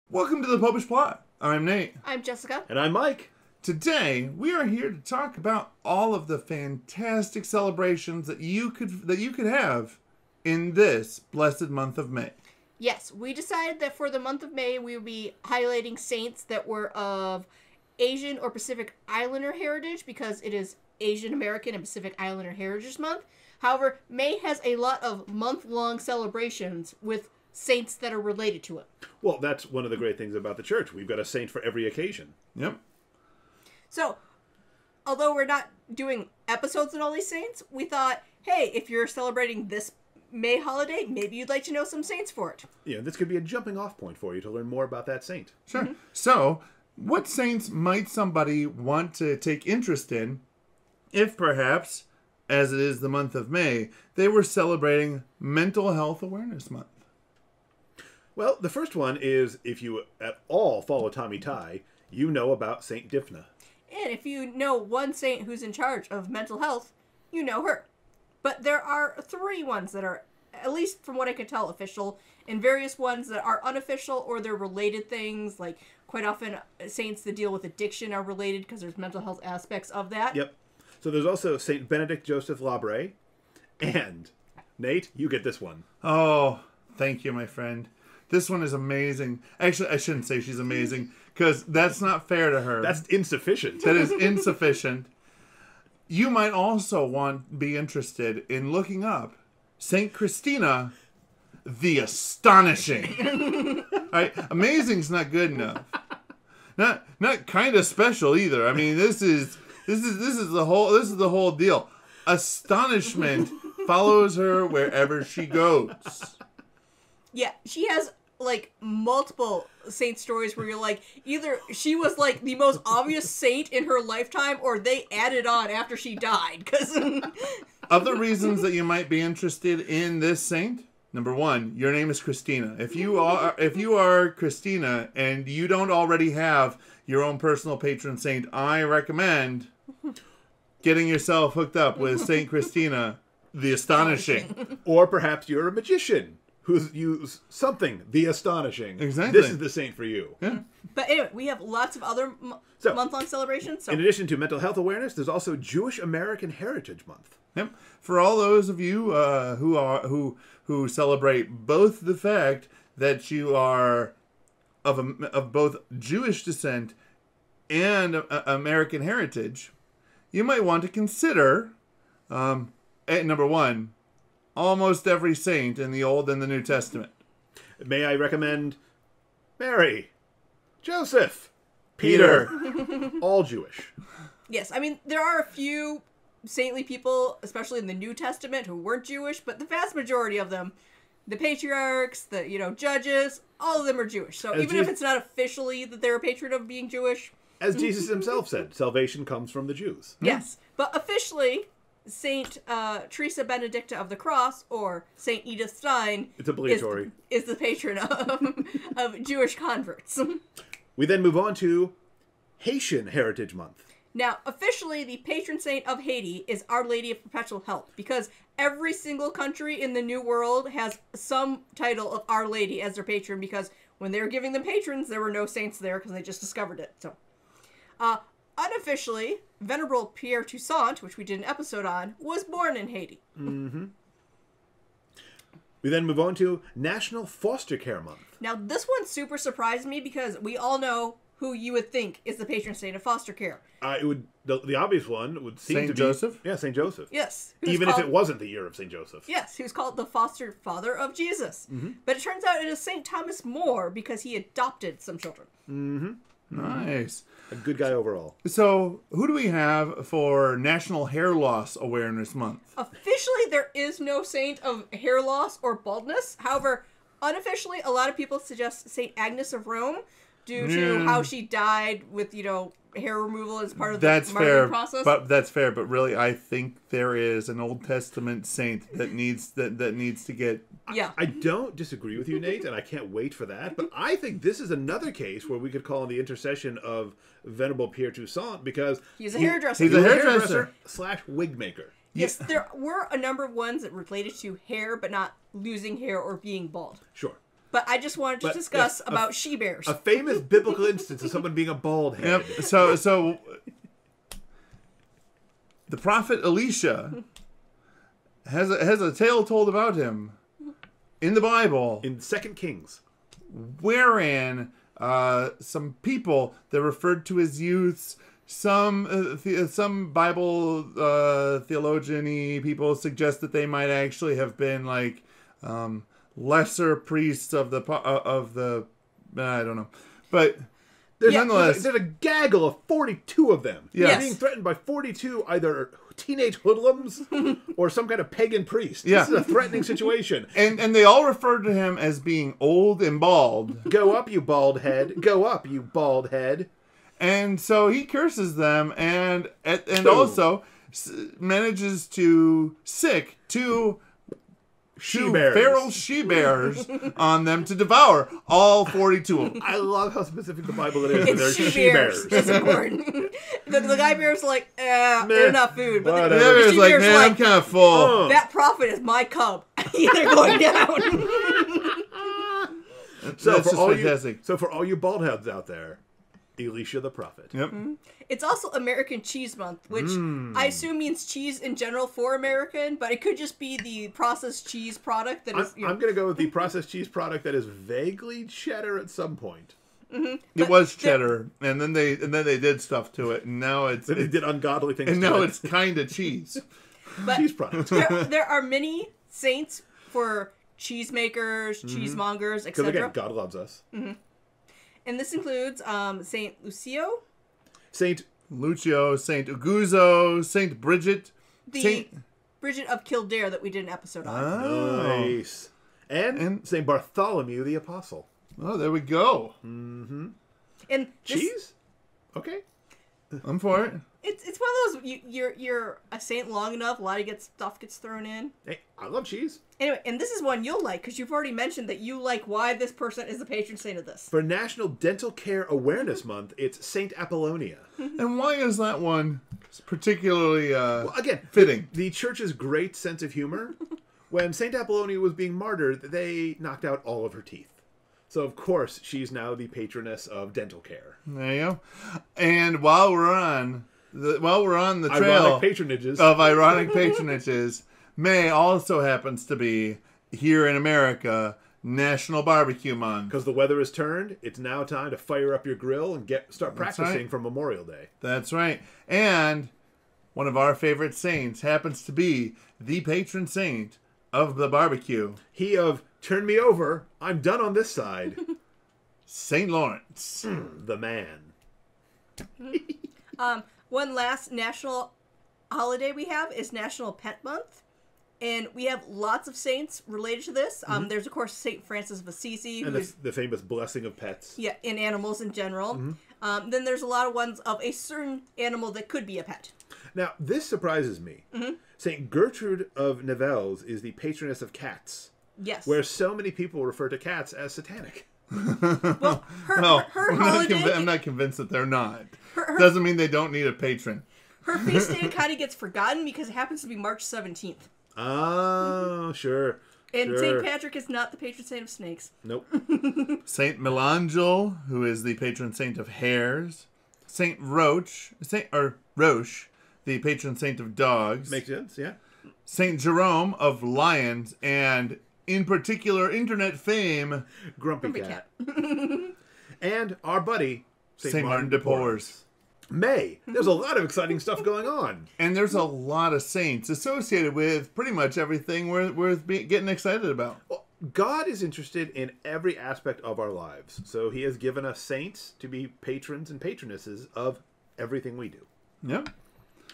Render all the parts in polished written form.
Welcome to the Popish Plot. I'm Nate. I'm Jessica. And I'm Mike. Today, we are here to talk about all of the fantastic celebrations that you could have in this blessed month of May. Yes, we decided that for the month of May, we would be highlighting saints that were of Asian or Pacific Islander heritage because it is Asian American and Pacific Islander Heritage Month. However, May has a lot of month-long celebrations with saints that are related to it. Well, that's one of the great things about the church. We've got a saint for every occasion. Yep. So, although we're not doing episodes on all these saints, we thought, hey, if you're celebrating this May holiday, maybe you'd like to know some saints for it. Yeah, this could be a jumping off point for you to learn more about that saint. Sure. Mm-hmm. So, what saints might somebody want to take interest in if perhaps, as it is the month of May, they were celebrating Mental Health Awareness Month? Well, the first one is, if you at all follow Tommy Tighe, you know about Saint Dipna. And if you know one saint who's in charge of mental health, you know her. But there are 3 ones that are, at least from what I can tell, official, and various ones that are unofficial or they're related things. Like, quite often, saints that deal with addiction are related because there's mental health aspects of that. Yep. So there's also Saint Benedict Joseph Labre. And, Nate, you get this one. Oh, thank you, my friend. This one is amazing. Actually, I shouldn't say she's amazing, because that's not fair to her. That's insufficient. That is insufficient. You might also be interested in looking up Saint Christina the Astonishing. Right? Amazing's not good enough. Not kind of special either. I mean, this is the whole deal. Astonishment follows her wherever she goes. Yeah, she has, like, multiple saint stories where you're like, either she was, like, the most obvious saint in her lifetime, or they added on after she died, because... Other reasons that you might be interested in this saint, number 1, your name is Christina. If you are Christina, and you don't already have your own personal patron saint, I recommend getting yourself hooked up with Saint Christina the Astonishing. Or perhaps you're a magician who's used something the astonishing. Exactly. This is the saint for you. Yeah. But anyway, we have lots of other month-long celebrations. So. In addition to mental health awareness, there's also Jewish American Heritage Month. Yep. For all those of you who celebrate both the fact that you are of both Jewish descent and American heritage, you might want to consider number 1. Almost every saint in the Old and the New Testament. May I recommend Mary, Joseph, Peter, all Jewish. Yes, I mean, there are a few saintly people, especially in the New Testament, who weren't Jewish, but the vast majority of them, the patriarchs, the judges, all of them are Jewish. So even if it's not officially that they're a patron of being Jewish... As Jesus himself said, salvation comes from the Jews. Yes, but officially... Saint Teresa Benedicta of the Cross, or Saint Edith Stein, it's obligatory, is the patron of Jewish converts. We then move on to Haitian Heritage Month. Now, officially, the patron saint of Haiti is Our Lady of Perpetual Help, because every single country in the New World has some title of Our Lady as their patron, because when they were giving them patrons, there were no saints there, because they just discovered it. So, unofficially, Venerable Pierre Toussaint, which we did an episode on, was born in Haiti. Mm-hmm. We then move on to National Foster Care Month. Now, this one super surprised me because we all know who you would think is the patron saint of foster care. The obvious one would seem to be... Saint Joseph? Yeah, Saint Joseph. Yes. Even if it wasn't the year of Saint Joseph. Yes, he was called the foster father of Jesus. Mm-hmm. But it turns out it is Saint Thomas More because he adopted some children. Mm-hmm. Nice. A good guy overall. So, who do we have for National Hair Loss Awareness Month? Officially, there is no saint of hair loss or baldness. However, unofficially, a lot of people suggest Saint Agnes of Rome due to how she died with, hair removal as part of the martyrdom process. That's fair, but really, I think there is an Old Testament saint that needs to get... Yeah. I don't disagree with you, Nate, and I can't wait for that, but I think this is another case where we could call on the intercession of Venerable Pierre Toussaint, because... He's a hairdresser. He's a hairdresser / wig maker. Yes, there were a number of ones that related to hair, but not losing hair or being bald. Sure. But I just wanted to discuss about she-bears. A famous biblical instance of someone being a bald head. Yep. So the prophet Elisha has a tale told about him in the Bible, In 2 Kings. wherein some people that referred to as youths, some Bible theologian-y people suggest that they might actually have been like lesser priests of the I don't know, but nonetheless, There's a gaggle of 42 of them. Yes. Being threatened by 42 either teenage hoodlums or some kind of pagan priest. Yeah. This is a threatening situation. and they all referred to him as being old and bald. Go up, you bald head. Go up, you bald head. And so he curses them, and Two. also manages to sick two She-bears. feral she-bears on them to devour all 42 of them. I love how specific the Bible is. It's There's she-bears. she-bears. It's important. the guy bear's like, they're not food. But Whatever. the It's like, she-bear's man, I'm kind of full. that prophet is my cub. They're going down. So That's for just all fantastic. for all you bald heads out there, Elisha the prophet. Yep. It's also American Cheese Month, which I assume means cheese in general for American, but it could just be the processed cheese product that is. I'm going to go with the processed cheese product that is vaguely cheddar at some point. It was cheddar, and then they did stuff to it, and now it's They did ungodly things. and to now it. it's kind of cheese. but cheese product. there are many saints for cheesemakers, cheesemongers, Because etc. again, God loves us. And this includes Saint Lucio, Saint Lucio, Saint Uguzo, Saint Bridget, the Saint Bridget of Kildare that we did an episode on. Nice. And Saint Bartholomew the Apostle. Oh, there we go. And this, Cheese? Okay. I'm for it. it's one of those you're a saint long enough, a lot of stuff gets thrown in. Hey, I love cheese. Anyway, and this is one you'll like because you've already mentioned that you like why this person is the patron saint of this. For National Dental Care Awareness Month, it's Saint Apollonia. And why is that one particularly Well, again, fitting? the church's great sense of humor. When Saint Apollonia was being martyred, they knocked out all of her teeth. So, of course, she's now the patroness of dental care. There you go. And while we're on the trail Ironic patronages. of ironic patronages, May also happens to be here in America National Barbecue Month. Because the weather has turned, it's now time to fire up your grill and start practicing right. for Memorial Day. That's right. And one of our favorite saints happens to be the patron saint of the barbecue, He of turn me over, I'm done on this side. Saint Lawrence. The man. One last national holiday we have is National Pet Month. And we have lots of saints related to this. There's, of course, St. Francis of Assisi. And the famous blessing of pets. Yeah, in animals in general. Then there's a lot of ones of a certain animal that could be a pet. Now, this surprises me. St. Gertrude of Nivelles is the patroness of cats, Yes. where so many people refer to cats as satanic. Well, her I'm holiday... not convinced that they're not. Doesn't mean they don't need a patron. Her feast day kind of gets forgotten because it happens to be March 17th. Oh, sure. And sure. St. Patrick is not the patron saint of snakes. Nope. Saint Melangel, who is the patron saint of hares. Saint Roche, the patron saint of dogs. Makes sense, yeah. Saint Jerome of lions, and in particular, internet fame, Grumpy cat. And our buddy, Saint Martin de Porres. May. There's a lot of exciting stuff going on. And there's a lot of saints associated with pretty much everything worth getting excited about. Well, God is interested in every aspect of our lives. So he has given us saints to be patrons and patronesses of everything we do. Yep.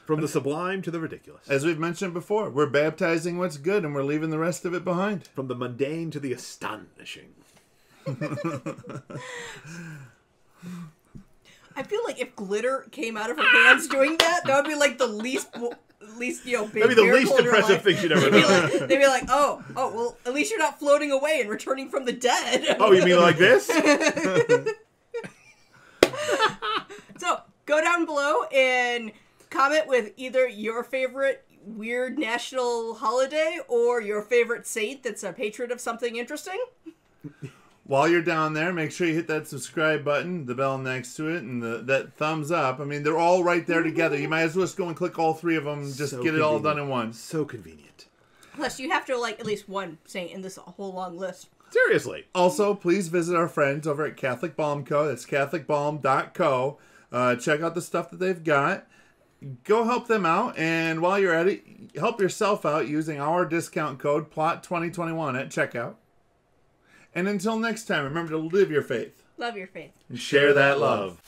From the sublime to the ridiculous. As we've mentioned before, we're baptizing what's good and we're leaving the rest of it behind. From the mundane to the astonishing. I feel like if glitter came out of her hands doing that, that would be like the least big Maybe the least miracle in her impressive life. thing she'd ever They'd done. be like, oh, well, at least you're not floating away and returning from the dead. Oh, you mean like this? So, go down below and comment with either your favorite weird national holiday or your favorite saint that's a patron of something interesting. While you're down there, make sure you hit that subscribe button, the bell next to it, and that thumbs up. I mean, they're all right there together. You might as well just go and click all three of them. Just So get it all convenient. done in one. So convenient. Plus, you have to like at least one saint in this whole long list. Seriously. Also, please visit our friends over at Catholic Balm Co. That's catholicbalm.co. Check out the stuff that they've got. Go help them out, and while you're at it, help yourself out using our discount code PLOT2021 at checkout. And until next time, remember to live your faith. Love your faith. And share that love.